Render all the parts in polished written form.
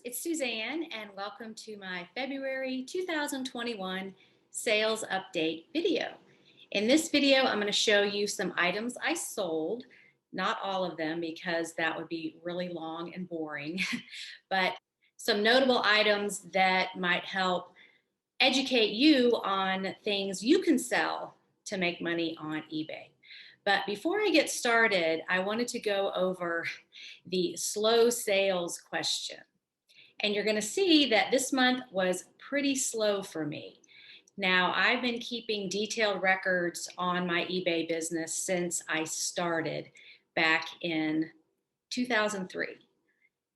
it's Suzanne and welcome to my February 2021 sales update video. In this video, I'm going to show you some items I sold, not all of them because that would be really long and boring, but some notable items that might help educate you on things you can sell to make money on eBay. But before I get started, I wanted to go over the slow sales question. And you're going to see that this month was pretty slow for me. Now, I've been keeping detailed records on my eBay business since I started back in 2003.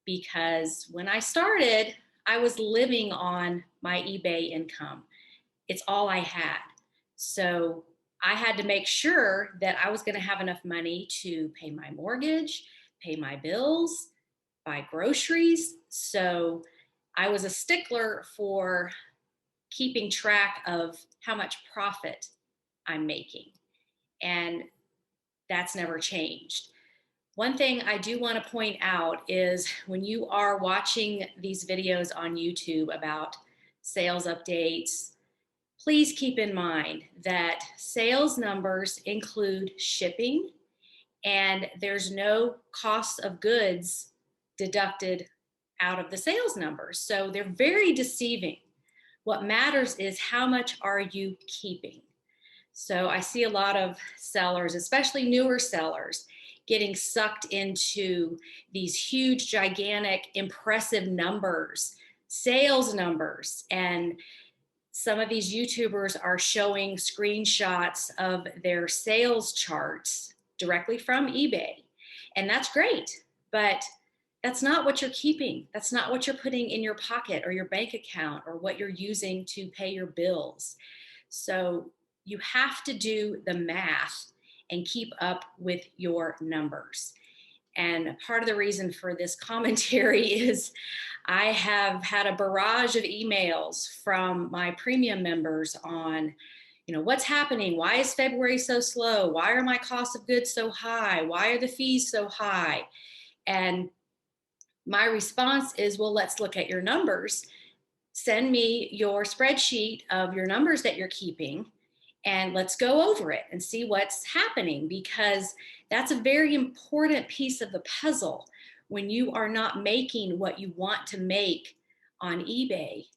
Because when I started, I was living on my eBay income. It's all I had. So I had to make sure that I was going to have enough money to pay my mortgage, pay my bills, buy groceries. So I was a stickler for keeping track of how much profit I'm making. And that's never changed. One thing I do want to point out is when you are watching these videos on YouTube about sales updates, please keep in mind that sales numbers include shipping and there's no cost of goods deducted out of the sales numbers. So they're very deceiving. What matters is how much are you keeping? So I see a lot of sellers, especially newer sellers, getting sucked into these huge, gigantic, impressive numbers, sales numbers. And some of these YouTubers are showing screenshots of their sales charts directly from eBay. And that's great, but that's not what you're keeping. That's not what you're putting in your pocket or your bank account or what you're using to pay your bills. So you have to do the math and keep up with your numbers. And part of the reason for this commentary is I have had a barrage of emails from my premium members on, what's happening? Why is February so slow? Why are my costs of goods so high? Why are the fees so high? And my response is, well, let's look at your numbers. Send me your spreadsheet of your numbers that you're keeping and let's go over it and see what's happening, because that's a very important piece of the puzzle. When you are not making what you want to make on eBay,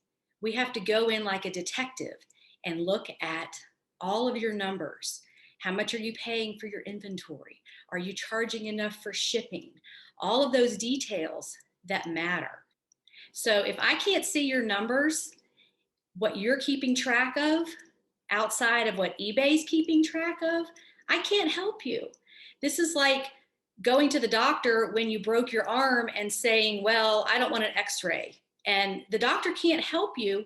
we have to go in like a detective and look at all of your numbers. How much are you paying for your inventory? Are you charging enough for shipping? All of those details that matter. So if I can't see your numbers, what you're keeping track of, outside of what eBay's keeping track of, I can't help you. This is like going to the doctor when you broke your arm and saying, well, I don't want an x-ray. And the doctor can't help you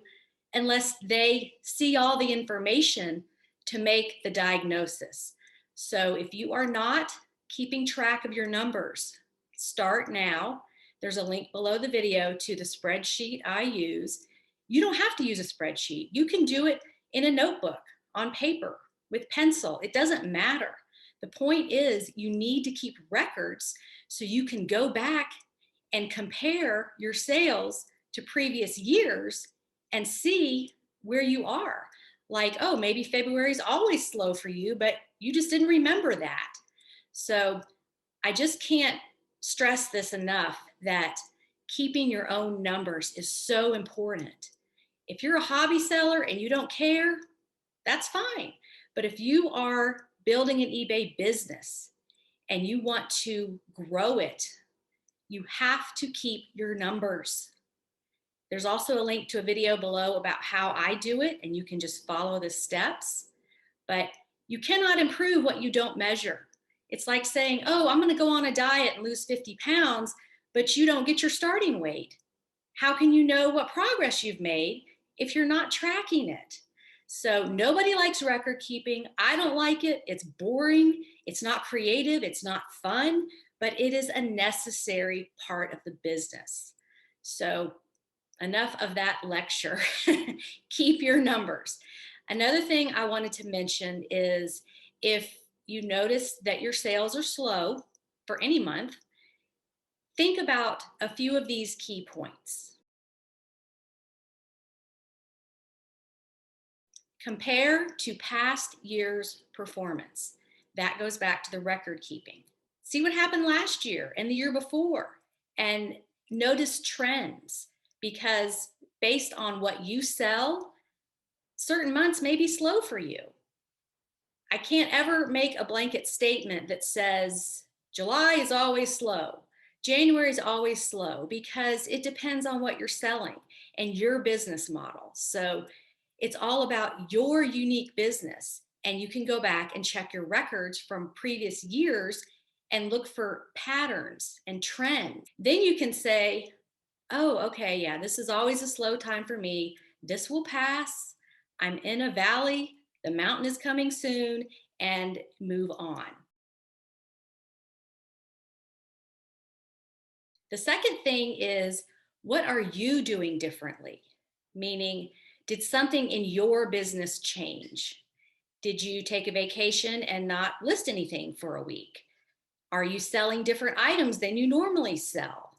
unless they see all the information to make the diagnosis. So if you are not keeping track of your numbers, start now. There's a link below the video to the spreadsheet I use. You don't have to use a spreadsheet. You can do it in a notebook, on paper, with pencil. It doesn't matter. The point is you need to keep records so you can go back and compare your sales to previous years and see where you are. Like, oh, maybe February is always slow for you, but you just didn't remember that. So I just can't stress this enough that keeping your own numbers is so important. If you're a hobby seller and you don't care, that's fine. But if you are building an eBay business and you want to grow it, you have to keep your numbers. There's also a link to a video below about how I do it, and you can just follow the steps. But you cannot improve what you don't measure. It's like saying, oh, I'm going to go on a diet and lose 50 pounds, but you don't get your starting weight. How can you know what progress you've made if you're not tracking it? So nobody likes record keeping. I don't like it. It's boring. It's not creative. It's not fun, but it is a necessary part of the business. So enough of that lecture. Keep your numbers. Another thing I wanted to mention is if you notice that your sales are slow for any month, think about a few of these key points. Compare to past year's performance. That goes back to the record keeping. See what happened last year and the year before, and notice trends, because based on what you sell, certain months may be slow for you. I can't ever make a blanket statement that says July is always slow, January is always slow, because it depends on what you're selling and your business model. So it's all about your unique business. And you can go back and check your records from previous years and look for patterns and trends. Then you can say, oh, okay, yeah, this is always a slow time for me. This will pass. I'm in a valley. The mountain is coming soon, and move on. The second thing is, what are you doing differently? Meaning, did something in your business change? Did you take a vacation and not list anything for a week? Are you selling different items than you normally sell?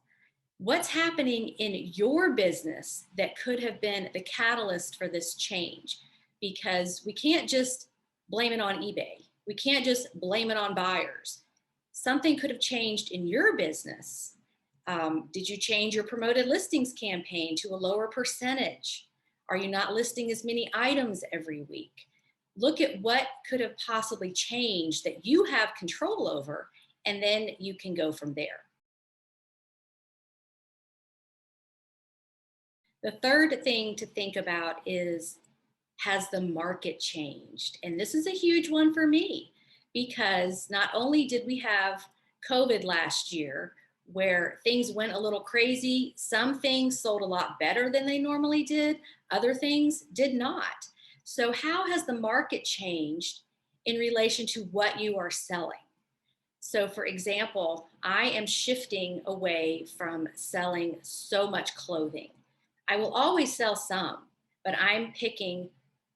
What's happening in your business that could have been the catalyst for this change? Because we can't just blame it on eBay. We can't just blame it on buyers. Something could have changed in your business. Did you change your promoted listings campaign to a lower percentage? Are you not listing as many items every week? Look at what could have possibly changed that you have control over, and then you can go from there. The third thing to think about is, has the market changed? And this is a huge one for me, because not only did we have COVID last year, where things went a little crazy, some things sold a lot better than they normally did, other things did not. So how has the market changed in relation to what you are selling? So for example, I am shifting away from selling so much clothing. I will always sell some, but I'm picking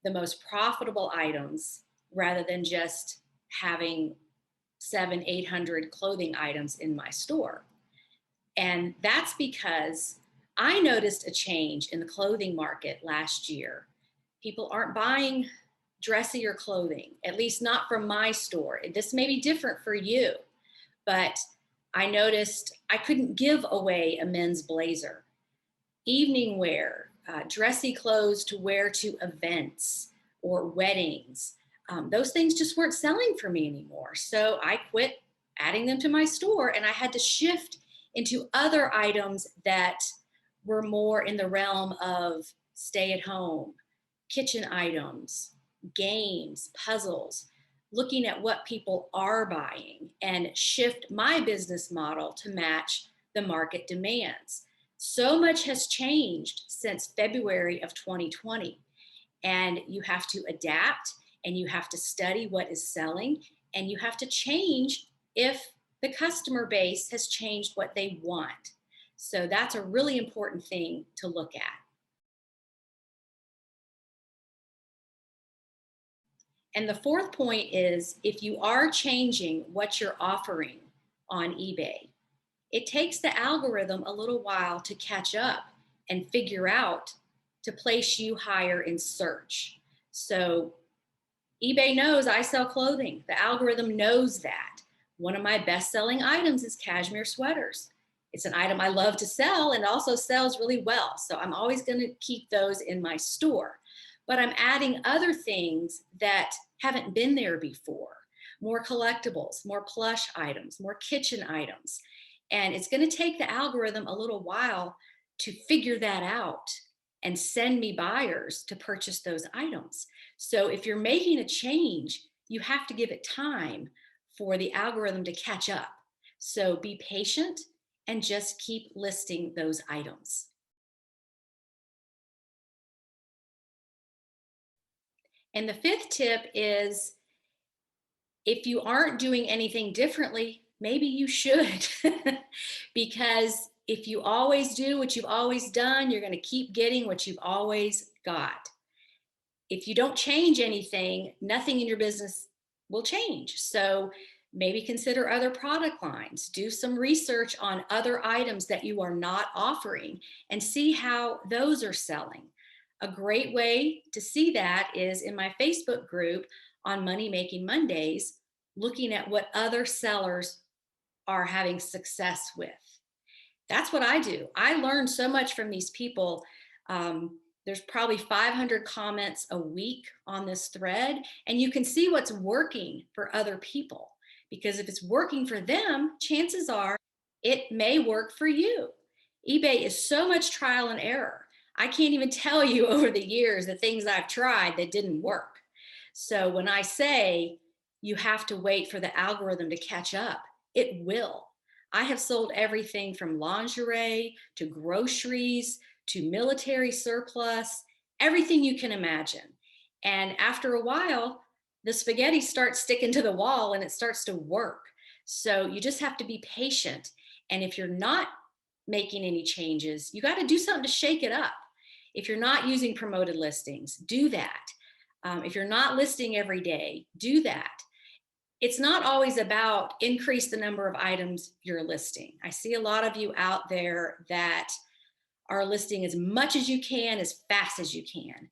the most profitable items rather than just having 700-800 clothing items in my store. And that's because I noticed a change in the clothing market last year. People aren't buying dressier clothing, at least not from my store. This may be different for you, but I noticed I couldn't give away a men's blazer. Evening wear, dressy clothes to wear to events or weddings, those things just weren't selling for me anymore. So I quit adding them to my store, and I had to shift into other items that were more in the realm of stay at home, kitchen items, games, puzzles, looking at what people are buying and shift my business model to match the market demands. So much has changed since February of 2020, and you have to adapt, and you have to study what is selling, and you have to change if the customer base has changed what they want. So that's a really important thing to look at. And the fourth point is, if you are changing what you're offering on eBay, it takes the algorithm a little while to catch up and figure out to place you higher in search. So eBay knows I sell clothing. The algorithm knows that. One of my best-selling items is cashmere sweaters. It's an item I love to sell and also sells really well. So I'm always going to keep those in my store. But I'm adding other things that haven't been there before. More collectibles, more plush items, more kitchen items. And it's going to take the algorithm a little while to figure that out and send me buyers to purchase those items. So if you're making a change, you have to give it time for the algorithm to catch up. So be patient and just keep listing those items. And the fifth tip is, if you aren't doing anything differently, maybe you should. Because if you always do what you've always done, you're going to keep getting what you've always got. If you don't change anything, nothing in your business will change. So maybe consider other product lines. Do some research on other items that you are not offering and see how those are selling. A great way to see that is in my Facebook group on Money Making Mondays, looking at what other sellers are having success with. That's what I do. I learn so much from these people. There's probably 500 comments a week on this thread, and you can see what's working for other people. Because if it's working for them, chances are it may work for you. eBay is so much trial and error. I can't even tell you over the years the things I've tried that didn't work. So when I say you have to wait for the algorithm to catch up, it will. I have sold everything from lingerie to groceries to military surplus, everything you can imagine. And after a while, the spaghetti starts sticking to the wall and it starts to work. So you just have to be patient. And if you're not making any changes, you got to do something to shake it up. If you're not using promoted listings, do that. If you're not listing every day, do that. It's not always about increase the number of items you're listing. I see a lot of you out there that are listing as much as you can, as fast as you can.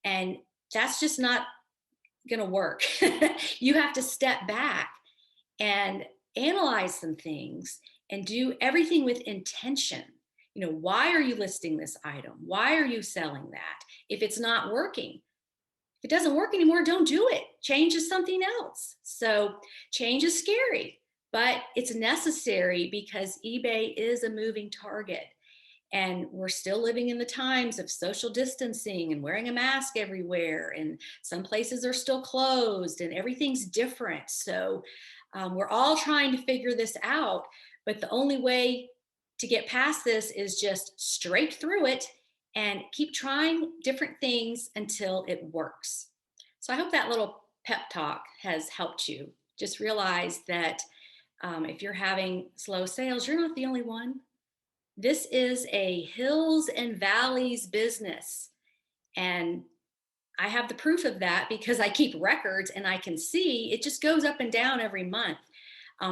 And that's just not going to work. You have to step back and analyze some things and do everything with intention. You know, why are you listing this item? Why are you selling that? If it's not working, if it doesn't work anymore, don't do it. Change to something else. So change is scary, but it's necessary because eBay is a moving target. And we're still living in the times of social distancing and wearing a mask everywhere. And some places are still closed and everything's different. So we're all trying to figure this out. But the only way to get past this is just straight through it and keep trying different things until it works. So I hope that little pep talk has helped you. Just realize that if you're having slow sales, you're not the only one. This is a hills and valleys business. And I have the proof of that because I keep records and I can see it just goes up and down every month.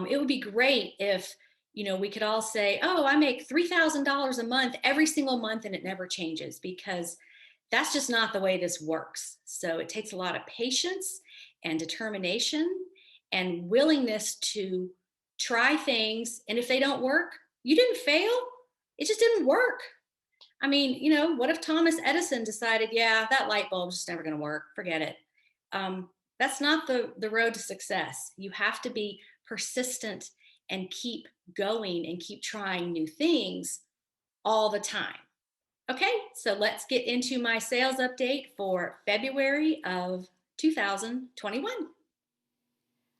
It would be great if, you know, we could all say, oh, I make $3,000 a month every single month and it never changes, because that's just not the way this works. So it takes a lot of patience and determination and willingness to try things. And if they don't work, you didn't fail. It just didn't work. I mean, you know, what if Thomas Edison decided, yeah, that light bulb's just never going to work. Forget it. That's not the road to success. You have to be persistent and keep going and keep trying new things all the time. Okay, so let's get into my sales update for February of 2021.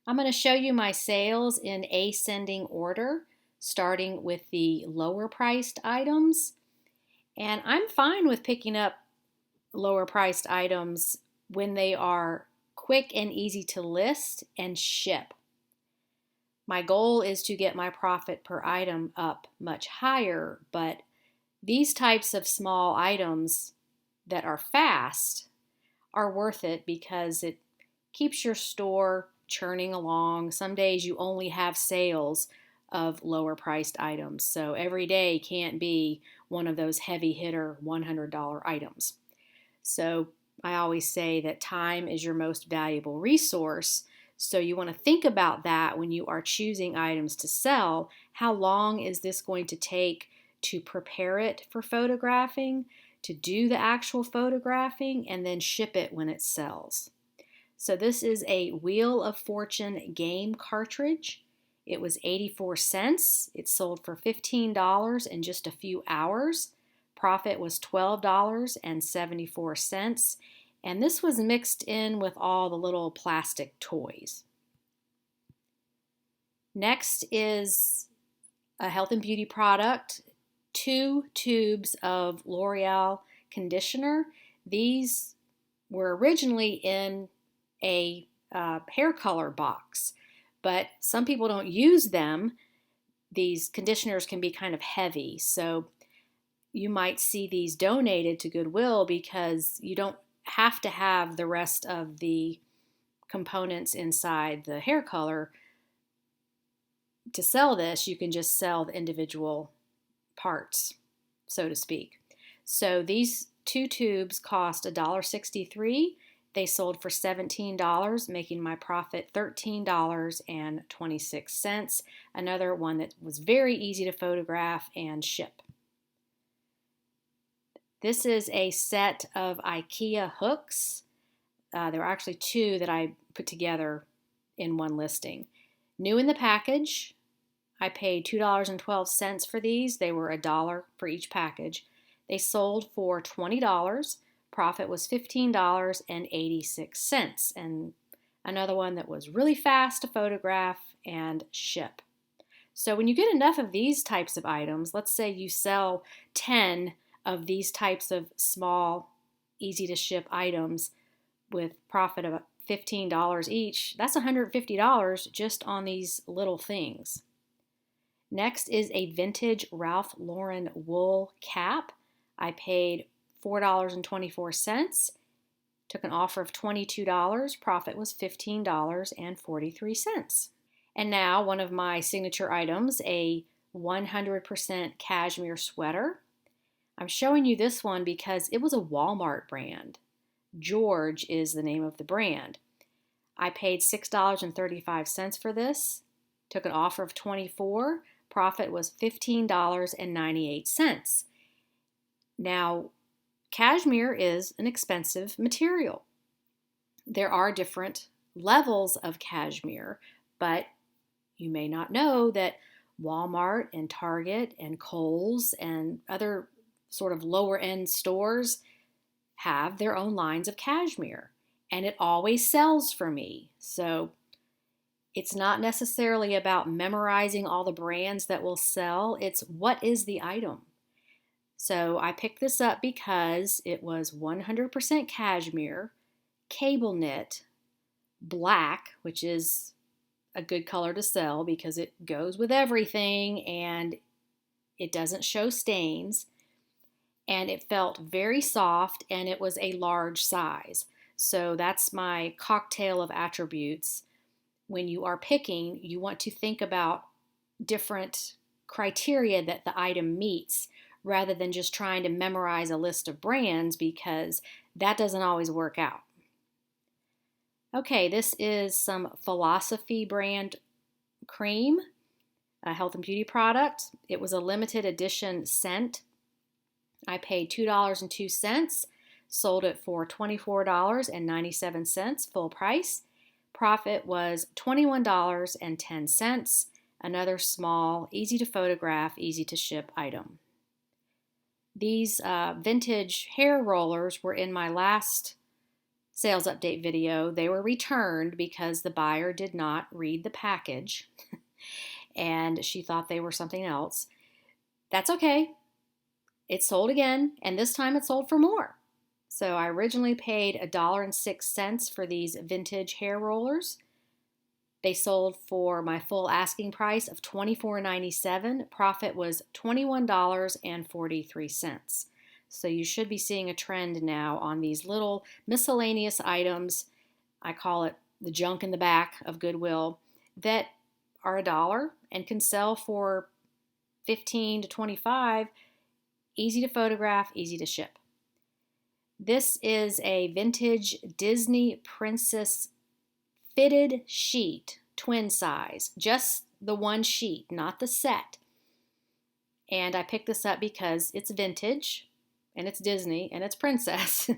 I'm going to show you my sales in ascending order, starting with the lower priced items. And I'm fine with picking up lower priced items when they are quick and easy to list and ship. My goal is to get my profit per item up much higher, but these types of small items that are fast are worth it because it keeps your store churning along. Some days you only have sales of lower priced items, so every day can't be one of those heavy hitter $100 items. So I always say that time is your most valuable resource. So you want to think about that when you are choosing items to sell. How long is this going to take to prepare it for photographing, to do the actual photographing, and then ship it when it sells? So this is a Wheel of Fortune game cartridge. It was 84 cents. It sold for $15 in just a few hours. Profit was $12.74. And this was mixed in with all the little plastic toys. Next is a health and beauty product, 2 tubes of L'Oreal conditioner. These were originally in a hair color box, but some people don't use them. These conditioners can be kind of heavy, so you might see these donated to Goodwill because you don't have to have the rest of the components inside the hair color to sell this. You can just sell the individual parts, so to speak. So these 2 tubes cost $1.63. They sold for $17, making my profit $13.26. Another one that was very easy to photograph and ship. This is a set of IKEA hooks. There are actually 2 that I put together in one listing. New in the package. I paid $2.12 for these. They were $1 for each package. They sold for $20. Profit was $15.86. And another one that was really fast to photograph and ship. So when you get enough of these types of items, let's say you sell 10 of these types of small, easy to ship items with profit of $15 each, that's $150 just on these little things. Next is a vintage Ralph Lauren wool cap. I paid $4.24. Took an offer of $22. Profit was $15.43. And now one of my signature items, a 100% cashmere sweater. I'm showing you this one because it was a Walmart brand. George is the name of the brand. I paid $6.35 for this. Took an offer of $24. Profit was $15.98. Now, cashmere is an expensive material. There are different levels of cashmere, but you may not know that Walmart and Target and Kohl's and other sort of lower end stores have their own lines of cashmere, and it always sells for me. So it's not necessarily about memorizing all the brands that will sell. It's what is the item. So I picked this up because it was 100% cashmere, cable knit, black, which is a good color to sell because it goes with everything and it doesn't show stains. And it felt very soft and it was a large size. So that's my cocktail of attributes. When you are picking, you want to think about different criteria that the item meets rather than just trying to memorize a list of brands because that doesn't always work out. Okay, this is some Philosophy brand cream, a health and beauty product. It was a limited edition scent. I paid $2.02, sold it for $24.97 full price. Profit was $21.10, another small, easy to photograph, easy to ship item. These vintage hair rollers were in my last sales update video. They were returned because the buyer did not read the package and she thought they were something else. That's okay. It sold again, and this time it sold for more. So I originally paid $1.06 for these vintage hair rollers. They sold for my full asking price of $24.97. Profit was $21.43. So you should be seeing a trend now on these little miscellaneous items. I call it the junk in the back of Goodwill that are $1 and can sell for $15 to $25. Easy to photograph, easy to ship. This is a vintage Disney Princess fitted sheet, twin size, just the one sheet, not the set. And I picked this up because it's vintage and it's Disney and it's princess.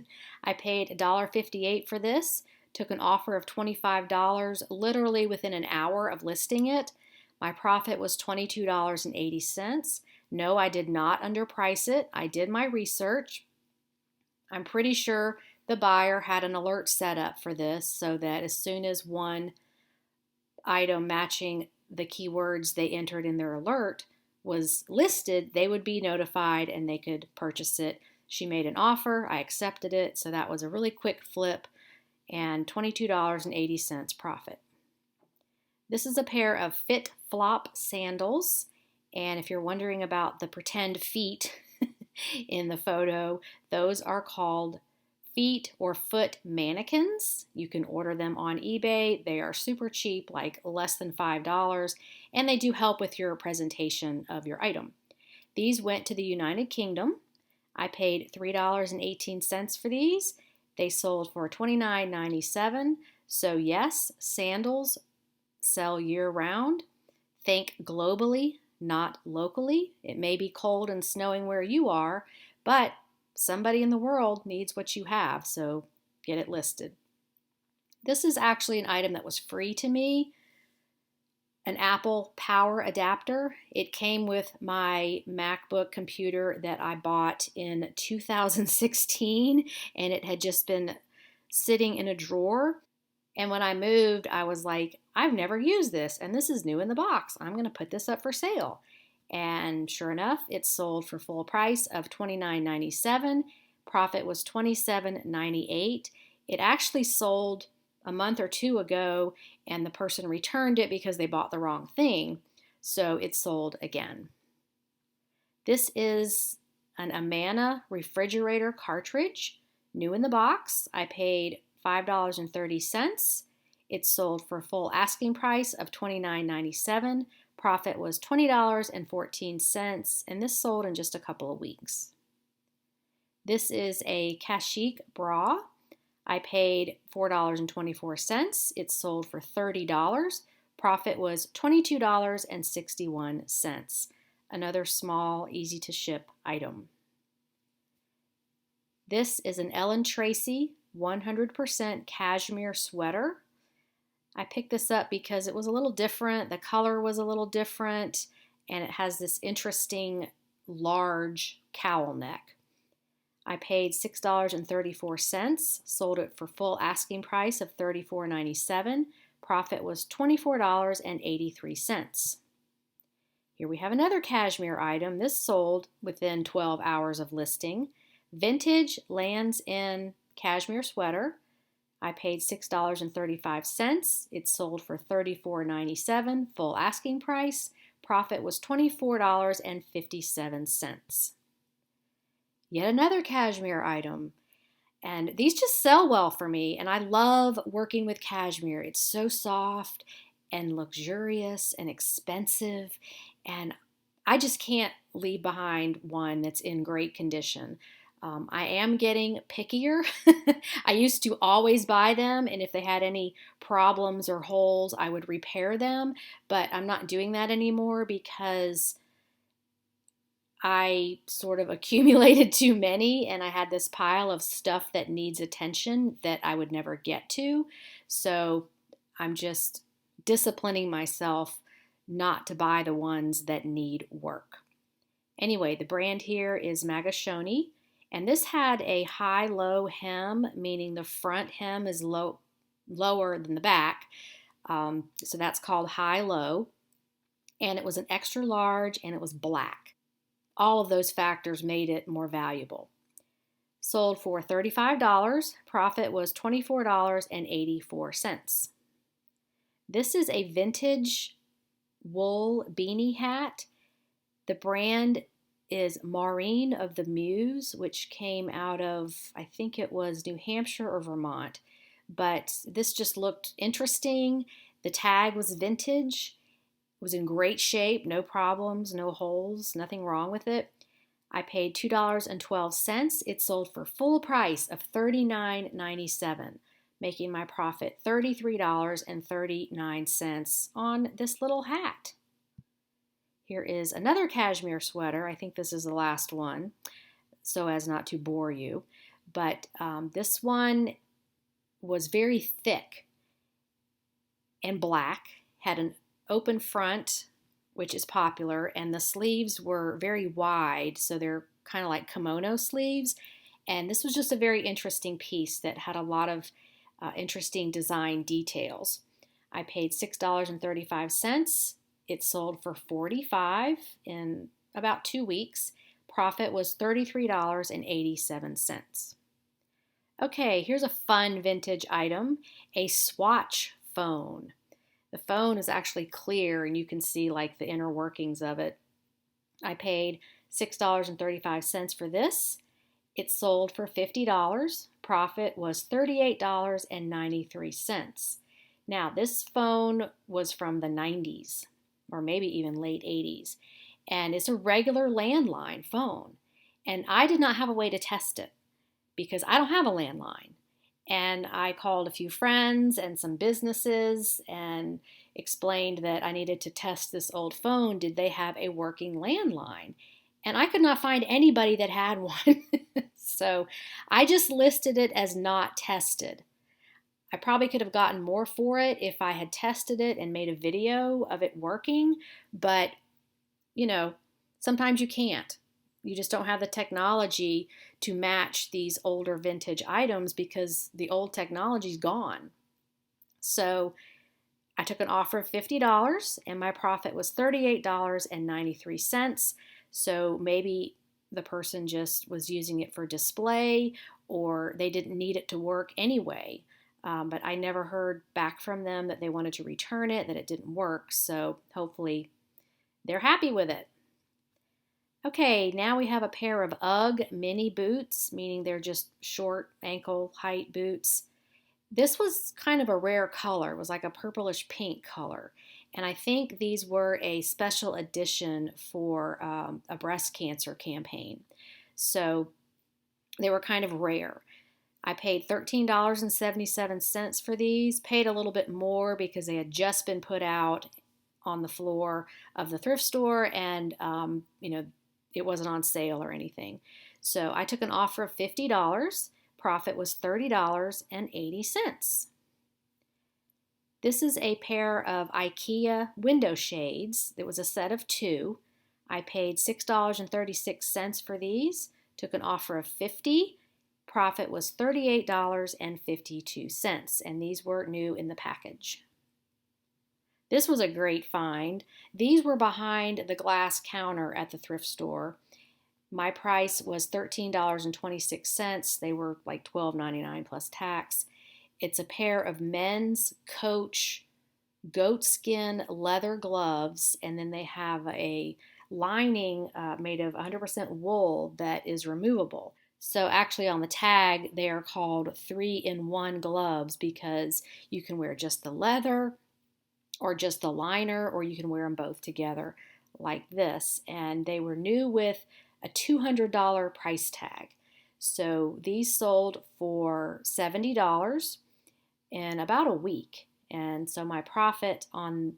I paid $1.58 for this, took an offer of $25 literally within an hour of listing it. My profit was $22.80. No, I did not underprice it. I did my research. I'm pretty sure the buyer had an alert set up for this so that as soon as one item matching the keywords they entered in their alert was listed, they would be notified and they could purchase it. She made an offer. I accepted it. So that was a really quick flip and $22.80 profit. This is a pair of Fit Flop sandals. And if you're wondering about the pretend feet in the photo, those are called feet or foot mannequins. You can order them on eBay. They are super cheap, like less than $5, and they do help with your presentation of your item. These went to the United Kingdom. I paid $3.18 for these. They sold for $29.97. So yes, sandals sell year-round. Think globally, not locally. It may be cold and snowing where you are, but somebody in the world needs what you have, so get it listed. This is actually an item that was free to me, an Apple power adapter. It came with my MacBook computer that I bought in 2016, and it had just been sitting in a drawer. And when I moved, I was like, I've never used this, and this is new in the box. I'm going to put this up for sale. And sure enough, it sold for full price of $29.97. Profit was $27.98. It actually sold a month or two ago, and the person returned it because they bought the wrong thing. So it sold again. This is an Amana refrigerator cartridge, new in the box. I paid $5.30. It sold for full asking price of $29.97. Profit was $20.14, and this sold in just a couple of weeks. This is a Kashik bra. I paid $4.24. It sold for $30. Profit was $22.61. Another small, easy to ship item. This is an Ellen Tracy 100% cashmere sweater. I picked this up because it was a little different. The color was a little different, and it has this interesting large cowl neck. I paid $6.34, sold it for full asking price of $34.97. Profit was $24.83. Here we have another cashmere item. This sold within 12 hours of listing. Vintage Lands' End cashmere sweater. I paid $6.35. It sold for $34.97, full asking price. Profit was $24.57. Yet another cashmere item. And these just sell well for me, and I love working with cashmere. It's so soft and luxurious and expensive, and I just can't leave behind one that's in great condition. I am getting pickier. I used to always buy them, and if they had any problems or holes, I would repair them, but I'm not doing that anymore because I sort of accumulated too many, and I had this pile of stuff that needs attention that I would never get to. So I'm just disciplining myself not to buy the ones that need work. Anyway, the brand here is Magashoni, and this had a high-low hem, meaning the front hem is lower than the back. So that's called high-low, and it was an extra large, and it was black. All of those factors made it more valuable. Sold for $35. Profit was $24.84. This is a vintage wool beanie hat. The brand is Maureen of the Muse, which came out of, I think it was New Hampshire or Vermont. But this just looked interesting. The tag was vintage. It was in great shape, no problems, no holes, nothing wrong with it. I paid $2.12. It sold for full price of $39.97, making my profit $33.39 on this little hat. Here is another cashmere sweater. I think this is the last one, so as not to bore you. But this one was very thick and black, had an open front, which is popular, and the sleeves were very wide, so they're kind of like kimono sleeves. And this was just a very interesting piece that had a lot of interesting design details. I paid $6.35. It sold for $45 in about 2 weeks. Profit was $33.87. Okay, here's a fun vintage item, a Swatch phone. The phone is actually clear, and you can see like the inner workings of it. I paid $6.35 for this. It sold for $50. Profit was $38.93. Now, this phone was from the 90s, or maybe even late 80s, and it's a regular landline phone. And I did not have a way to test it because I don't have a landline. And I called a few friends and some businesses and explained that I needed to test this old phone. Did they have a working landline? And I could not find anybody that had one. So I just listed it as not tested. I probably could have gotten more for it if I had tested it and made a video of it working, but you know, sometimes you can't. You just don't have the technology to match these older vintage items because the old technology's gone. So I took an offer of $50 and my profit was $38.93. So maybe the person just was using it for display or they didn't need it to work anyway. But I never heard back from them that they wanted to return it, that it didn't work. So hopefully they're happy with it. Okay, now we have a pair of UGG mini boots, meaning they're just short ankle height boots. This was kind of a rare color. It was like a purplish pink color. And I think these were a special edition for a breast cancer campaign. So they were kind of rare. I paid $13.77 for these, paid a little bit more because they had just been put out on the floor of the thrift store and, it wasn't on sale or anything. So I took an offer of $50. Profit was $30.80. This is a pair of IKEA window shades. It was a set of two. I paid $6.36 for these. Took an offer of $50. Profit was $38.52, and these were new in the package. This was a great find. These were behind the glass counter at the thrift store. My price was $13.26. They were like $12.99 plus tax. It's a pair of men's Coach goatskin leather gloves, and then they have a lining made of 100% wool that is removable. So actually on the tag, they are called 3-in-1 gloves because you can wear just the leather or just the liner, or you can wear them both together like this. And they were new with a $200 price tag. So these sold for $70 in about a week. And so my profit on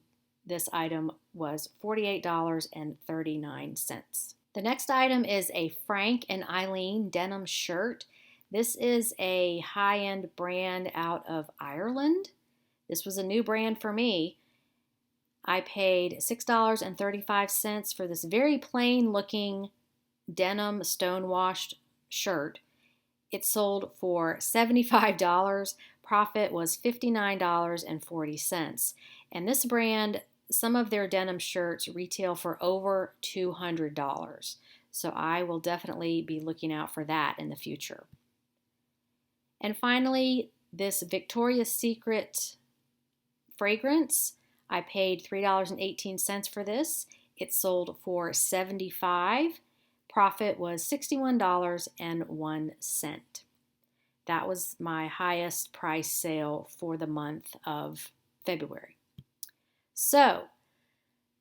this item was $48.39. The next item is a Frank and Eileen denim shirt. This is a high-end brand out of Ireland. This was a new brand for me. I paid $6.35 for this very plain looking denim stonewashed shirt. It sold for $75. Profit was $59.40. And this brand, some of their denim shirts retail for over $200. So I will definitely be looking out for that in the future. And finally, this Victoria's Secret fragrance. I paid $3.18 for this. It sold for $75. Profit was $61.01. That was my highest price sale for the month of February. So,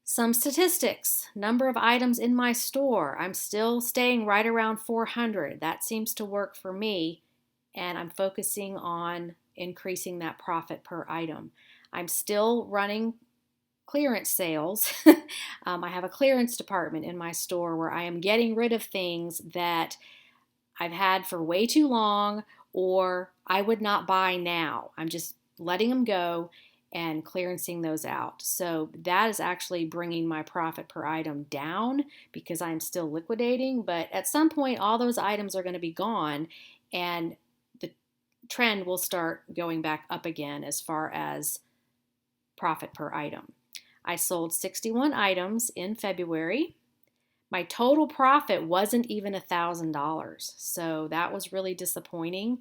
some statistics. Number of items in my store. I'm still staying right around 400. That seems to work for me, and I'm focusing on increasing that profit per item. I'm still running clearance sales. I have a clearance department in my store where I am getting rid of things that I've had for way too long or I would not buy now. I'm just letting them go and clearancing those out. So that is actually bringing my profit per item down because I'm still liquidating. But at some point, all those items are going to be gone and the trend will start going back up again as far as profit per item. I sold 61 items in February. My total profit wasn't even $1,000, so that was really disappointing.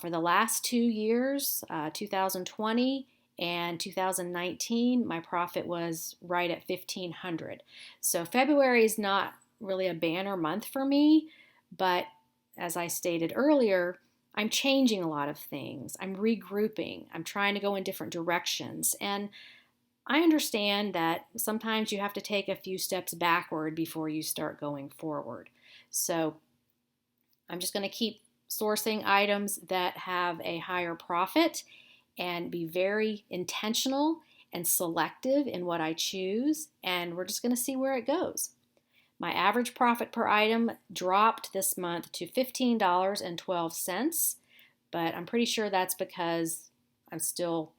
For the last 2 years, 2020 and 2019, my profit was right at $1,500. So February is not really a banner month for me, but as I stated earlier, I'm changing a lot of things. I'm regrouping. I'm trying to go in different directions. And I understand that sometimes you have to take a few steps backward before you start going forward. So I'm just going to keep sourcing items that have a higher profit and be very intentional and selective in what I choose. And we're just going to see where it goes. My average profit per item dropped this month to $15.12, but I'm pretty sure that's because I'm still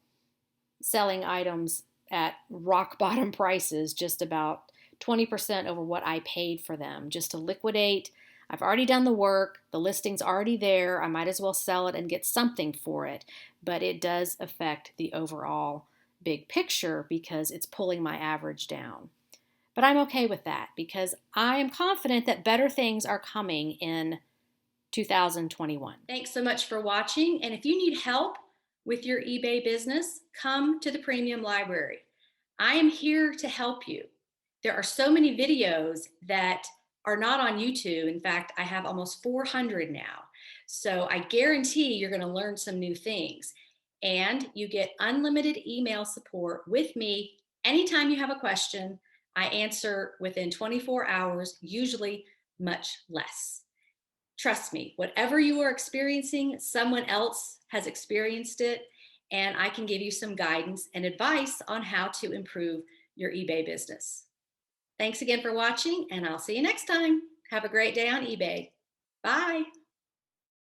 selling items at rock bottom prices, just about 20% over what I paid for them, just to liquidate. I've already done the work. The listing's already there. I might as well sell it and get something for it. But it does affect the overall big picture because it's pulling my average down. But I'm okay with that because I am confident that better things are coming in 2021. Thanks so much for watching. And if you need help with your eBay business, come to the Premium Library. I am here to help you. There are so many videos that are not on YouTube. In fact, I have almost 400 now. So I guarantee you're going to learn some new things. And you get unlimited email support with me anytime you have a question. I answer within 24 hours, usually much less. Trust me, whatever you are experiencing, someone else has experienced it, and I can give you some guidance and advice on how to improve your eBay business. Thanks again for watching, and I'll see you next time. Have a great day on eBay. Bye.